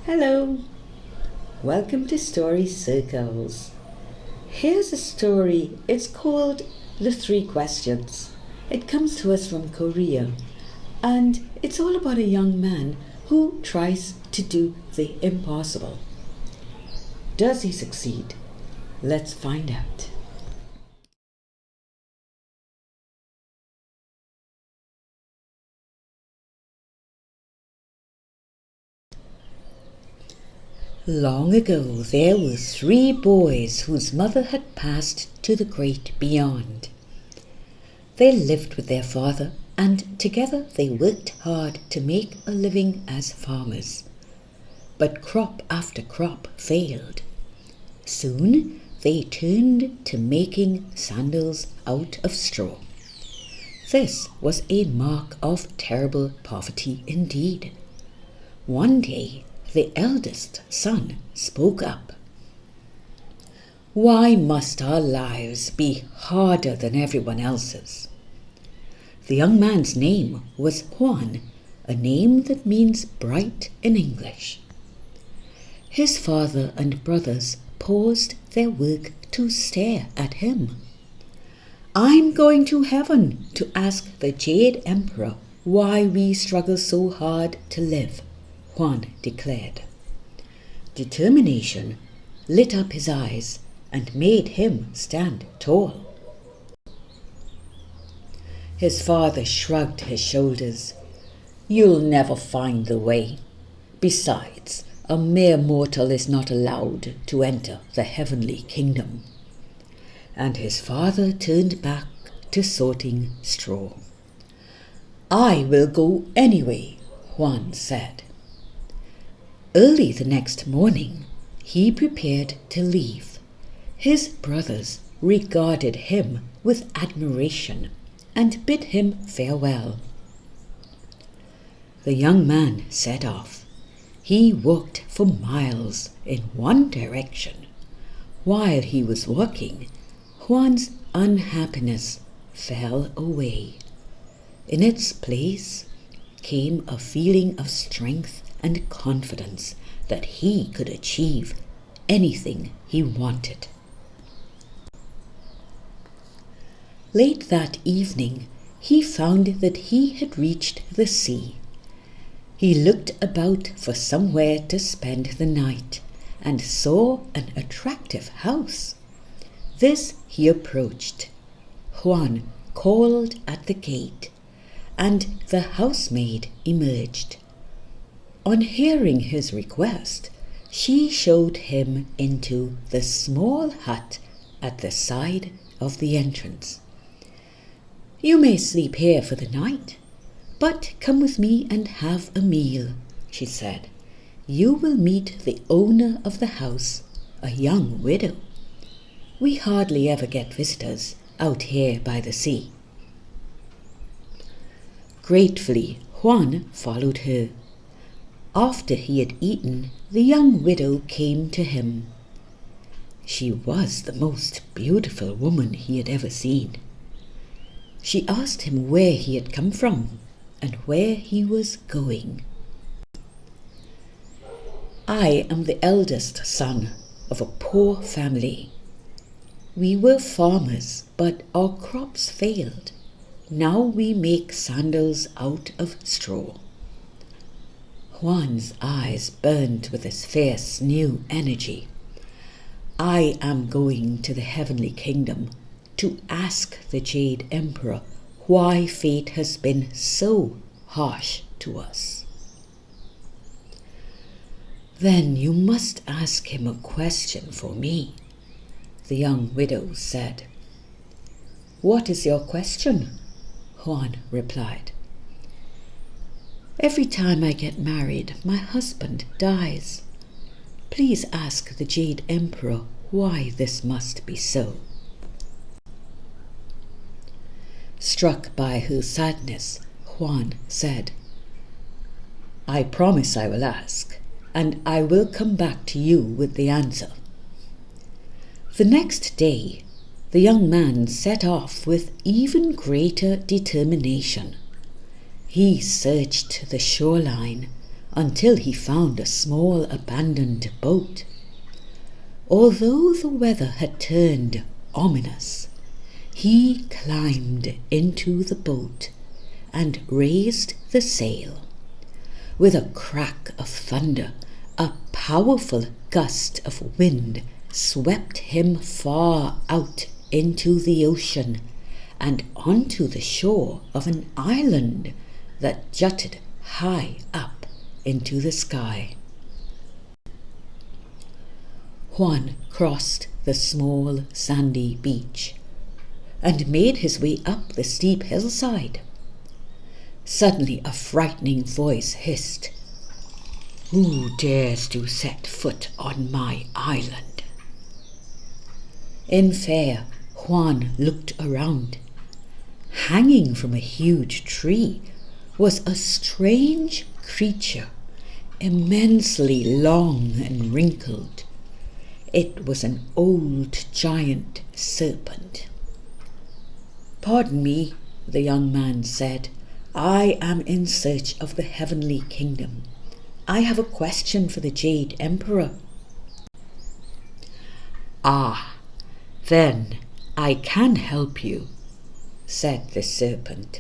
Hello, welcome to Story Circles. Here's a story. It's called The Three Questions. It comes to us from Korea, and it's all about a young man who tries to do the impossible. Does he succeed? Let's find out. Long ago there were 3 boys whose mother had passed to the great beyond. They lived with their father, and together they worked hard to make a living as farmers. But crop after crop failed. Soon they turned to making sandals out of straw. This was a mark of terrible poverty indeed. One day the eldest son spoke up. "Why must our lives be harder than everyone else's?" The young man's name was Juan, a name that means bright in English. His father and brothers paused their work to stare at him. "I'm going to heaven to ask the Jade Emperor why we struggle so hard to live," Juan declared. Determination lit up his eyes and made him stand tall. His father shrugged his shoulders. "You'll never find the way. Besides, a mere mortal is not allowed to enter the heavenly kingdom." And his father turned back to sorting straw. "I will go anyway," Juan said. Early the next morning, he prepared to leave. His brothers regarded him with admiration and bid him farewell. The young man set off. He walked for miles in one direction. While he was walking, Juan's unhappiness fell away. In its place came a feeling of strength and confidence that he could achieve anything he wanted. Late that evening, he found that he had reached the sea. He looked about for somewhere to spend the night and saw an attractive house. This he approached. Juan called at the gate, and the housemaid emerged. On hearing his request, she showed him into the small hut at the side of the entrance. "You may sleep here for the night, but come with me and have a meal," she said. "You will meet the owner of the house, a young widow. We hardly ever get visitors out here by the sea." Gratefully, Juan followed her. After he had eaten, the young widow came to him. She was the most beautiful woman he had ever seen. She asked him where he had come from and where he was going. "I am the eldest son of a poor family. We were farmers, but our crops failed. Now we make sandals out of straw." Juan's eyes burned with his fierce new energy. "I am going to the heavenly kingdom to ask the Jade Emperor why fate has been so harsh to us." "Then you must ask him a question for me," the young widow said. "What is your question?" Juan replied. "Every time I get married, my husband dies. Please ask the Jade Emperor why this must be so." Struck by her sadness, Juan said, "I promise I will ask, and I will come back to you with the answer." The next day, the young man set off with even greater determination. He searched the shoreline until he found a small abandoned boat. Although the weather had turned ominous, he climbed into the boat and raised the sail. With a crack of thunder, a powerful gust of wind swept him far out into the ocean and onto the shore of an island that jutted high up into the sky. Juan crossed the small sandy beach and made his way up the steep hillside. Suddenly a frightening voice hissed, "Who dares to set foot on my island?" In fear, Juan looked around. Hanging from a huge tree was a strange creature, immensely long and wrinkled. It was an old giant serpent. "Pardon me," the young man said. "I am in search of the heavenly kingdom. I have a question for the Jade Emperor." "Ah, then I can help you," said the serpent.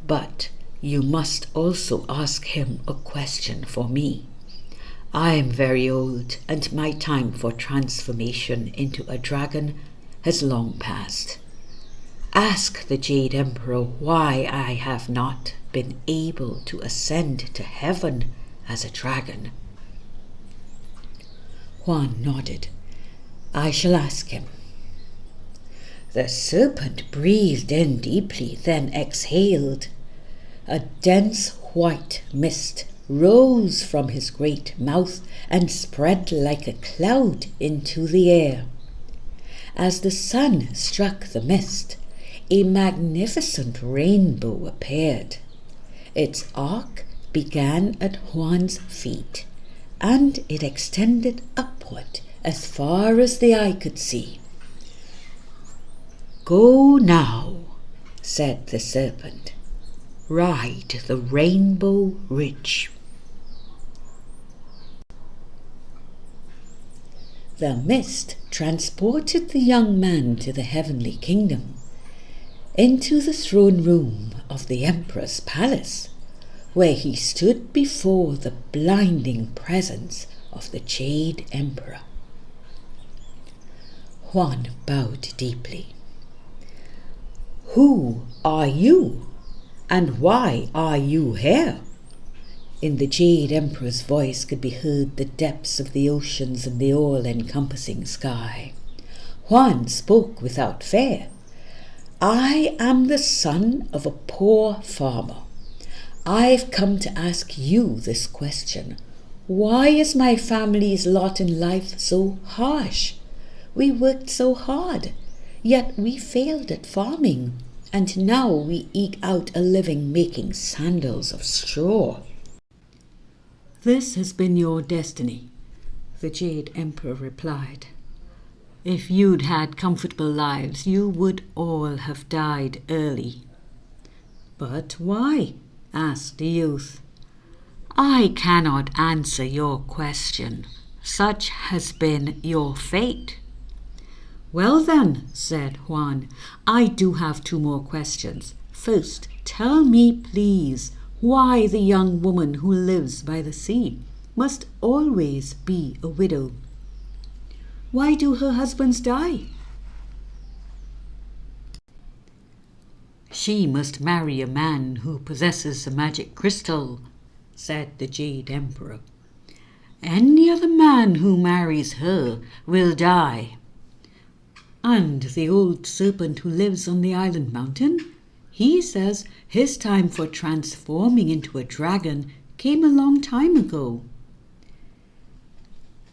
"But you must also ask him a question for me. I am very old, and my time for transformation into a dragon has long passed. Ask the Jade Emperor why I have not been able to ascend to heaven as a dragon." Juan nodded. "I shall ask him." The serpent breathed in deeply, then exhaled. A dense white mist rose from his great mouth and spread like a cloud into the air. As the sun struck the mist, a magnificent rainbow appeared. Its arc began at Juan's feet, and it extended upward as far as the eye could see. "Go now," said the serpent. "Ride the rainbow ridge." The mist transported the young man to the heavenly kingdom, into the throne room of the emperor's palace, where he stood before the blinding presence of the Jade Emperor. Juan bowed deeply. "Who are you, and why are you here?" In the Jade Emperor's voice could be heard the depths of the oceans and the all-encompassing sky. Juan spoke without fear. "I am the son of a poor farmer. I've come to ask you this question. Why is my family's lot in life so harsh? We worked so hard, yet we failed at farming, and now we eke out a living making sandals of straw." "This has been your destiny," the Jade Emperor replied. "If you'd had comfortable lives, you would all have died early." "But why?" asked the youth. "I cannot answer your question. Such has been your fate." "Well then," said Juan, "I do have 2 more questions. First, tell me please why the young woman who lives by the sea must always be a widow. Why do her husbands die?" "She must marry a man who possesses a magic crystal," said the Jade Emperor. "Any other man who marries her will die." "And the old serpent who lives on the island mountain? He says his time for transforming into a dragon came a long time ago."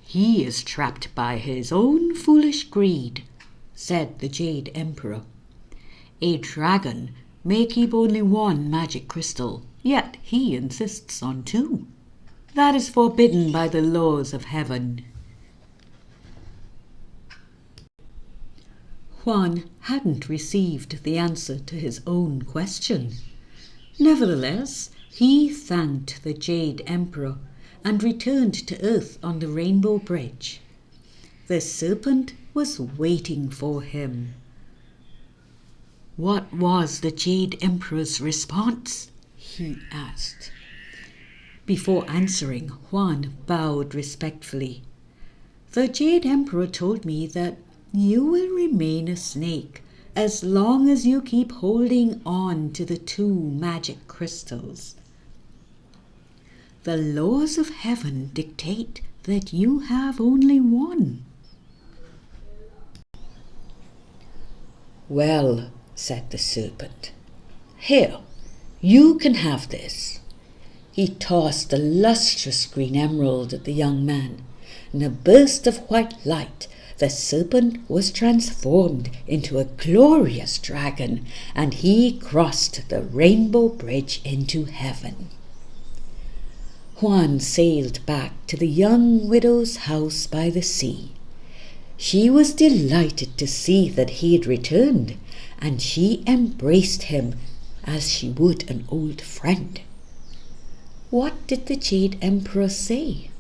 "He is trapped by his own foolish greed," said the Jade Emperor. "A dragon may keep only 1 magic crystal, yet he insists on 2. That is forbidden by the laws of heaven." Juan hadn't received the answer to his own question. Nevertheless, He thanked the Jade Emperor and returned to Earth on the Rainbow Bridge. The serpent was waiting for him. "What was the Jade Emperor's response?" he asked. Before answering, Juan bowed respectfully. "The Jade Emperor told me that you will remain a snake as long as you keep holding on to the 2 magic crystals. The laws of heaven dictate that you have only one." "Well," said the serpent, "here, you can have this." He tossed the lustrous green emerald at the young man. In a burst of white light, the serpent was transformed into a glorious dragon, and he crossed the Rainbow Bridge into heaven. Juan sailed back to the young widow's house by the sea. She was delighted to see that he had returned, and she embraced him as she would an old friend. "What did the Jade Emperor say?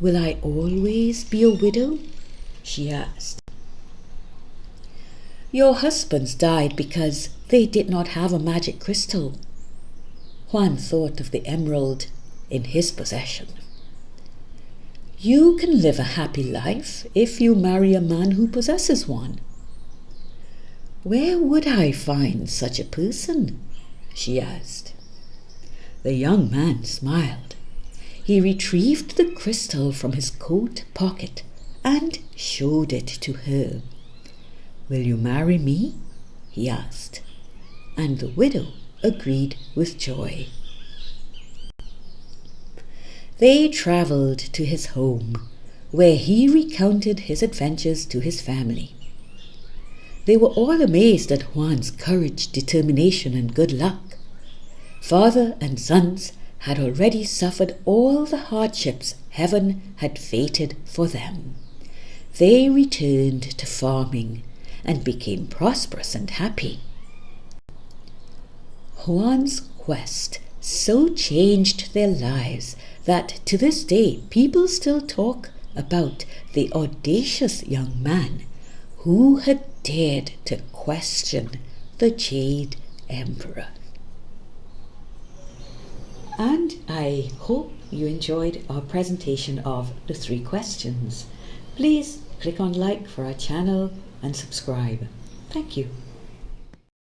Will I always be a widow?" she asked. "Your husbands died because they did not have a magic crystal." Juan thought of the emerald in his possession. "You can live a happy life if you marry a man who possesses one." "Where would I find such a person?" she asked. The young man smiled. He retrieved the crystal from his coat pocket and showed it to her. "Will you marry me?" he asked, and the widow agreed with joy. They travelled to his home, where he recounted his adventures to his family. They were all amazed at Juan's courage, determination, and good luck. Father and sons had already suffered all the hardships heaven had fated for them. They returned to farming and became prosperous and happy. Juan's quest so changed their lives that to this day people still talk about the audacious young man who had dared to question the Jade Emperor. And I hope you enjoyed our presentation of the 3 questions. Please click on like for our channel and subscribe. Thank you.